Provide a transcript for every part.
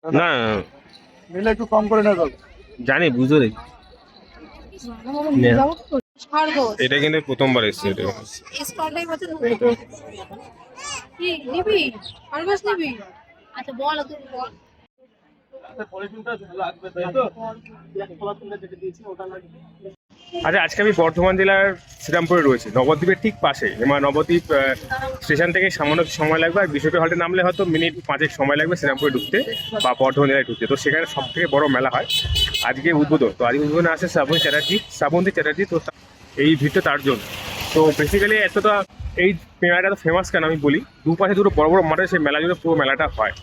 না নিলে একটু কম করে নেওয়া যাবে। জানি বুঝতে পেরেছি। এটা কিন্তু প্রথমবার এসছে এটা। আচ্ছা বল তুই বল। আচ্ছা, আজকে আমি বর্ধমান জেলার শ্রীরামপুরে রয়েছে, নবদ্বীপের ঠিক পাশে। এবার নবদ্বীপ স্টেশন থেকে সামান্য সময় লাগবে, আর বিশ্বপি হল্টে নামলে হয়তো মিনিট 5 সময় লাগবে শ্রীরামপুরে ঢুকতে বা বর্ধমান জেলায় ঢুকতে। তো সেখানে সব থেকে বড় মেলা হয় আজকে উদ্বোধন। তো আজকে উদ্বোধনে আসে শ্রাবন্তী চ্যাটার্জি। তো এই ভিড়টা তার জন্য। তো বেসিক্যালি এতটা এই মেলাটা তো ফেমাস কেন আমি বলি, দুপাশে দুটো বড় বড় মাঠে সেই মেলা জুড়ে পুরো মেলাটা হয়।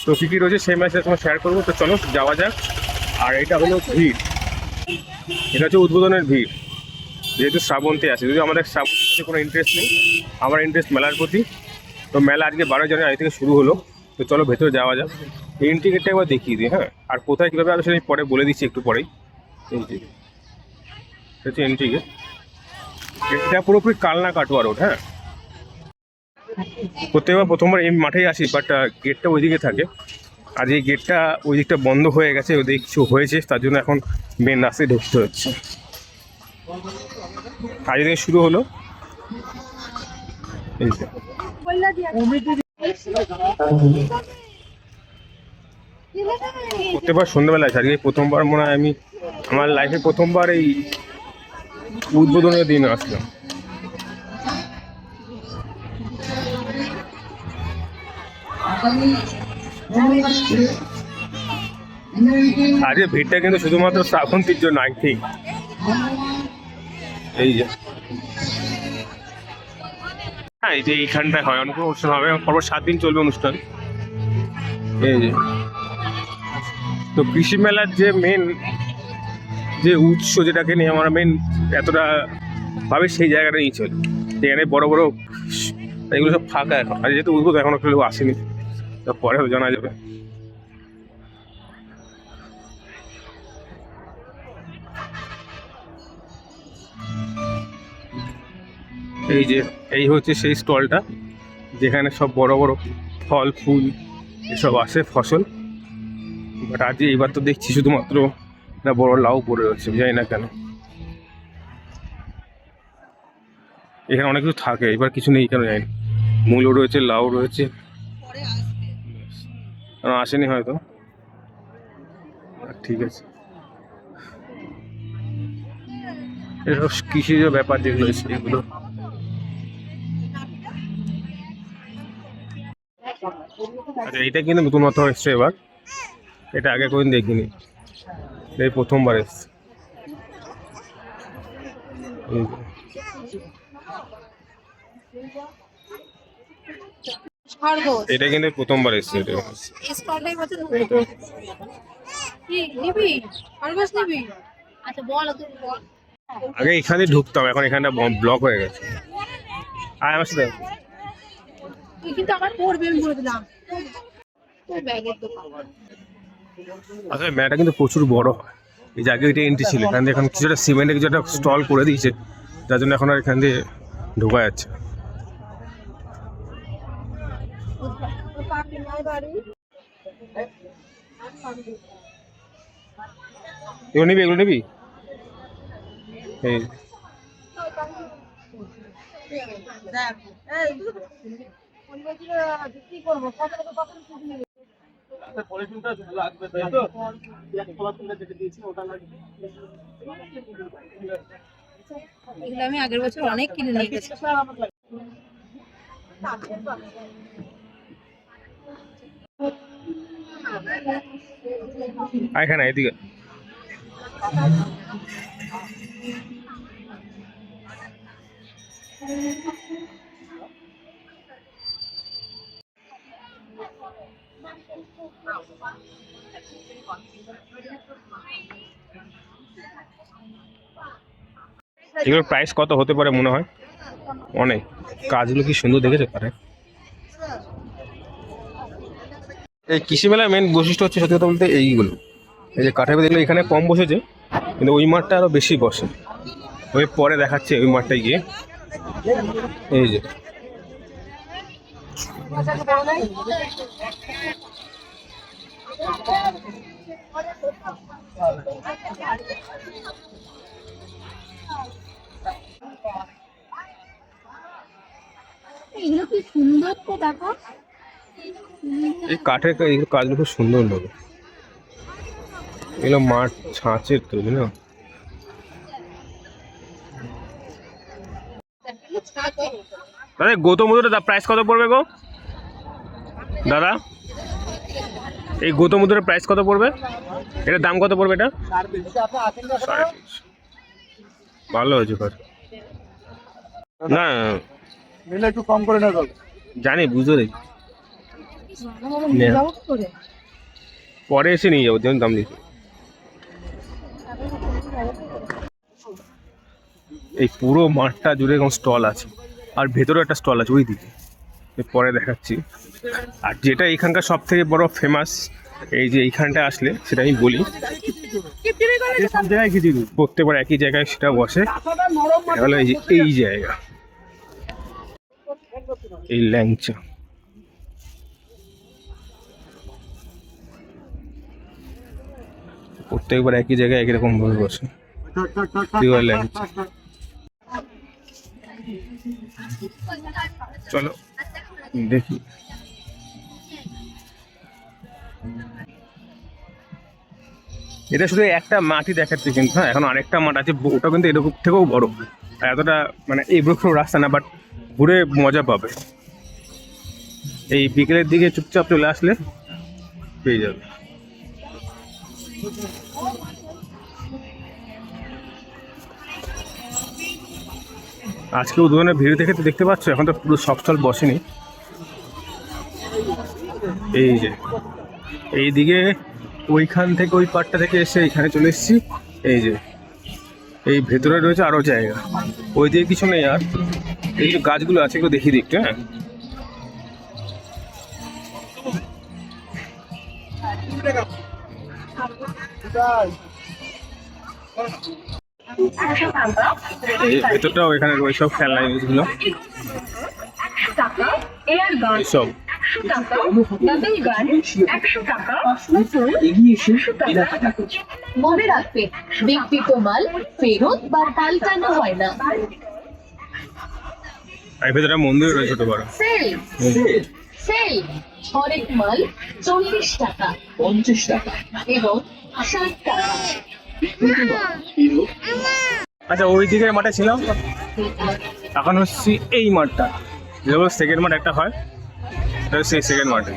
তো কী কী রয়েছে সেই মেলাটা তোমার শেয়ার করবো। তো চলো যাওয়া যাক। আর এটা হলো ভিড়, এটা হচ্ছে উদ্বোধনের ভিড়। যেহেতু শ্রাবন্তী আছে, যদিও আমাদের শ্রাবন্তীর প্রতি কোনো ইন্টারেস্ট নেই, আমার ইন্টারেস্ট মেলার প্রতি। তো মেলা আজকে 12 জানুয়ারি থেকে শুরু হলো। তো চলো ভেতরে যাওয়া যাক। এই টিকিটটা একবার দেখিয়ে দিই, হ্যাঁ। আর কোথায় কীভাবে আমি সেটা পরে বলে দিচ্ছি একটু পরেই। এই টিকিট হচ্ছে এন্ট্রি গেট। এটা পুরোপুরি কালনা কাটোয়া রোড, হ্যাঁ। প্রথমবার এই মাঠেই আসি, বাট গেটটা ওইদিকে থাকে। আর এই গেটটা ওই দিকটা বন্ধ হয়ে গেছে, ওদিকে কিছু হয়েছে, তার জন্য এখন মেন রাস্তায় ঢুকতে হচ্ছে। আজ থেকে শুরু হলো। এই যে প্রত্যেকবার সন্ধ্যাবেলা আছে, আজকে প্রথমবার মনে হয় আমি আমার লাইফে প্রথমবার এই উদ্বোধনের দিন আসলাম। আজকে ভিড়টা কিন্তু শুধুমাত্র শ্রাবন্তীর জন্য, আই থিঙ্ক। এই যে হ্যাঁ, এই যে এইখানটায় হয় অনেক অনুষ্ঠান হবে, পরপর 7 দিন চলবে অনুষ্ঠান। এই যে তো কৃষি মেলার যে মেন যে উৎস, যেটাকে নিয়ে আমরা মেন এতটা ভাবে, সেই জায়গাটা নিয়ে চলে। এখানে বড় বড় এগুলো সব ফাঁকা এখন, আর যেহেতু উদ্বোধন এখনো কেউ আসেনি, তা পরেও জানা যাবে। এই যে এই হচ্ছে সেই স্টলটা, যেখানে সব বড় বড় ফল ফুল এসব আসে, ফসল। বাট আজ এইবার তো দেখছি শুধুমাত্র না বড় লাউ পড়ে রয়েছে, জানি না কেন। এখানে অনেক কিছু থাকে, এবার কিছু নেই কেন জানি না। মূলো রয়েছে, লাউ রয়েছে, আসেনি হয়তো। ঠিক আছে, এসব কৃষিজ ব্যাপার যেগুলো এগুলো। আচ্ছা, এইটা কিন্তু নতুনত্ব এসছে এবার, এটা আগে কোনদিন দেখিনি, এই প্রথমবার এসছে। এটা কিন্তু প্রথমবার এসছে এটা। আচ্ছা বল তুই বল। আগে এখানে ঢুকতাম, এখন এখানটা ব্লক হয়ে গেছে। আর আমার সাথে তুই কিন্তু আবার পড়বি, আমি বলে দিলাম। তোর ব্যাগের দোকান। আচ্ছা, মেলাটা কিন্তু প্রচুর বড় হয়। এই জায়গায় এটা এন্ট্রি ছিল, এখান দিয়ে এখন কিছুটা সিমেন্টের কিছু একটা স্টল করে দিয়েছে, যার জন্য এখন আর এখান দিয়ে ঢোকা যাচ্ছে। এগুলো নিবি, এগুলো নিবি। এই এগুলো আমি আগের বছর অনেক কিনে নিয়ে গেছি। এখানে এদিকে এগুলোর প্রাইস কত হতে পারে মনে হয়? অনেক। কাজগুলো কি সুন্দর দেখেছে পারে। এই কৃষি মেলার মেন বৈশিষ্ট্য হচ্ছে সত্যি কথা বলতে এইগুলো। এই যে কাঠের দেখলে এখানে কম বসেছে, কিন্তু ওই মাঠটা আরো বেশি বসে। ওই পরে দেখাচ্ছে ওই মাঠটায় গিয়ে। এই যে এগুলো কি সুন্দর তো দেখো। এই কাঠের এইগুলো কাজগুলো খুব সুন্দর লাগে। এগুলো মাঠ ছাঁচের তৈরি না। দাদা গৌতম বুদ্ধের প্রাইস কত পড়বে গো দাদা? এই গৌতম বুদ্ধের প্রাইস কত পড়বে? এটার দাম কত পড়বে এটা? 350। ভালো হয়েছে কাজ। না নিলে একটু কম করে নেওয়া যাবে। জানি বুঝতে দেখি পরে এসে নিয়ে যাবো যেমন দাম দিচ্ছি। এই পুরো মাঠটা জুড়ে এরকম স্টল আছে আর ভেতরে একটা স্টল আছে ওই দিকে, পরে দেখাচ্ছি। আর যেটা এখানকার সব থেকে বড় ফেমাস, এই যে এইখানটা আসলে সেটা আমি বলি, প্রত্যেকবার একই জায়গায় সেটা বসে। এটা হলো এই জায়গা, এই ল্যাংচা। প্রত্যেকবার একই জায়গায় একই রকম ভাবে বসে ল্যাংচা। চলো দেখি। এটা শুধু একটা মাঠই দেখাচ্ছে কিন্তু, হ্যাঁ এখন আরেকটা মাঠ আছে, ওটা কিন্তু এরকম থেকেও বড়। এতটা মানে এই বৃক্ষ রাস্তা না, বাট ঘুরে মজা পাবে। এই বিকেলের দিকে চুপচাপ চলে আসলে পেয়ে যাবে। আজকে উদ্বোধনের ভিড় দেখে তো দেখতে পাচ্ছ, এখন তো পুরো সব স্টল বসেনি। এই যে এইদিকে ওইখান থেকে ওই পাটটা থেকে এসে এখানে চলে এসেছি। এই যে এই ভেতরে রয়েছে আরো জায়গা, ওই দিকে কিছু নেই। আর এই যে গাছগুলো আছে এগুলো দেখিয়ে দিকটা। হ্যাঁ এই ভেতরটাও এখানে ওই সব খেলনা জিনিসগুলো এইসব। মনে রাখবে, বিক্রিত মাল ফেরত বা পাল্টানো হয় না। আর ভেতরে মন্দির রয়েছে ছোট বড়। সেল সেল হরেক মাল 40 টাকা, 50 টাকা এবং 60 টাকা। আচ্ছা ওই দিকের মাঠে ছিলাম, এখন হচ্ছে এই মাঠটা, যেগুলো সেকেন্ড মাঠ একটা হয়, সেই সেকেন্ড মাঠে।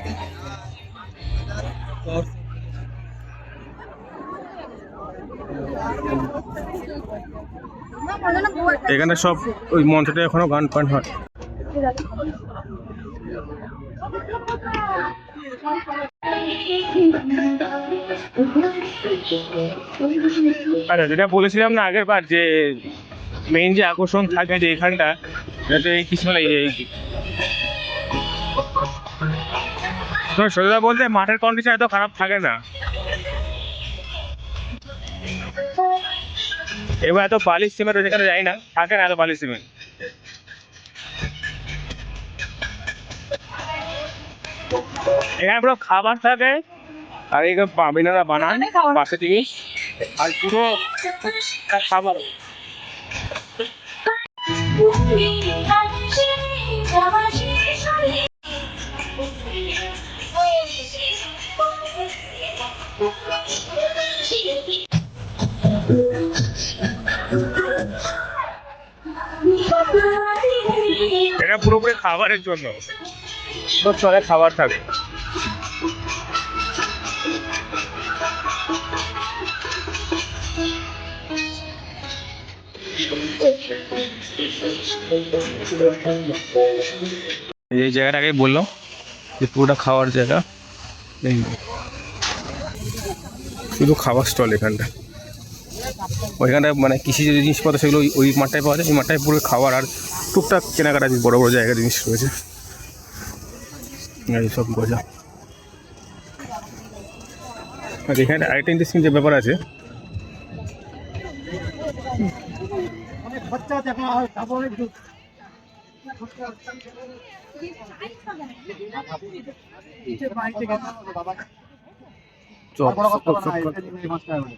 এখানে সব ওই মঞ্চটা এখনো গান ফান হয়। আচ্ছা যেটা বলেছিলাম না আগের বার, যে মেইন যে আকর্ষণ থাকে যে এখানটা, যাতে কিছু বলে সোজা বলতে মাঠের কন্ডিশন এত খারাপ থাকে না। এবার এত বালি সিমেন্ট যেখানে যাই না, থাকে না এত বালি সিমেন্ট। এখানে পুরো খাবার থাকে, আর এই বাবিনারা বানান পাশে থেকে, আর পুরো খাবার। এটা পুরোপুরি খাবারের জন্য, তো চলে খাবার থাকে। এই জায়গাটাকে বললাম যে পুরোটা খাওয়ার জায়গা, শুধু খাবার স্টল এখানটা। ওইখানটা মানে কৃষি যে জিনিসপত্র সেগুলো ওই মাঠটায় পাওয়া যায়, এই মাঠটায় পুরো খাবার আর টুকটাক কেনাকাটা বড় বড় জায়গার জিনিস রয়েছে, এইসব বোঝা। আর এখানে আরেকটা ইন্টারেস্টিং যে ব্যাপার আছে, আর কোনো কথা হবে না, এটা নিয়ে এই 5 টাকা করে।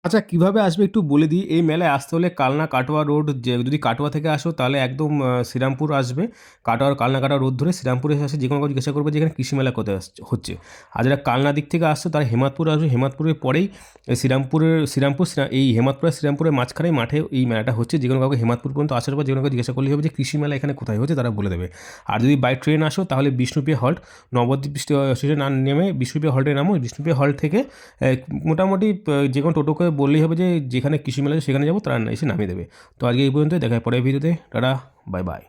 আচ্ছা কীভাবে আসবে একটু বলে দিই। এই মেলায় আসতে হলে কালনা কাটোয়া রোড, যে যদি কাটোয়া থেকে আসো তাহলে একদম শ্রীরামপুর আসবে, কাটোয়ার কালনা কাটোয়া রোড ধরে শ্রীরামপুরে এসে যে কোনো কাউকে জিজ্ঞাসা করবে যে এখানে কৃষি মেলা কোথায় হচ্ছে। আর যারা কালনা দিক থেকে আসছো তারা হেমাদপুর আসবে, হেমাদপুরের পরেই এই শ্রীরামপুরের মাঝখানে মাঠে এই মেলাটা হচ্ছে। যে কোনো কাউকে হেমাদপুর পর্যন্ত আসার পর যে কোনো কাউকে জিজ্ঞাসা করলেই হবে যে কৃষি মেলা এখানে কোথায় হচ্ছে, তারা বলে দেবে। আর যদি বাই ট্রেন আসো তাহলে বিষ্ণুপ্রিয়া হল্ট, নবদ্বীপ স্টেশনে না নেমে বিষ্ণুপ্রিয়া হল্টে নামো, বিষ্ণুপ্রিয়া হল্ট থেকে মোটামুটি যে কোনো টোটোকে বললেই হবে যে যেখানে কৃষি মেলা আছে সেখানে যাবো, তারা এসে নামিয়ে দেবে। তো আজকে এই পর্যন্ত, দেখা হয় পরের ভিডিওতে। Tata, bye bye.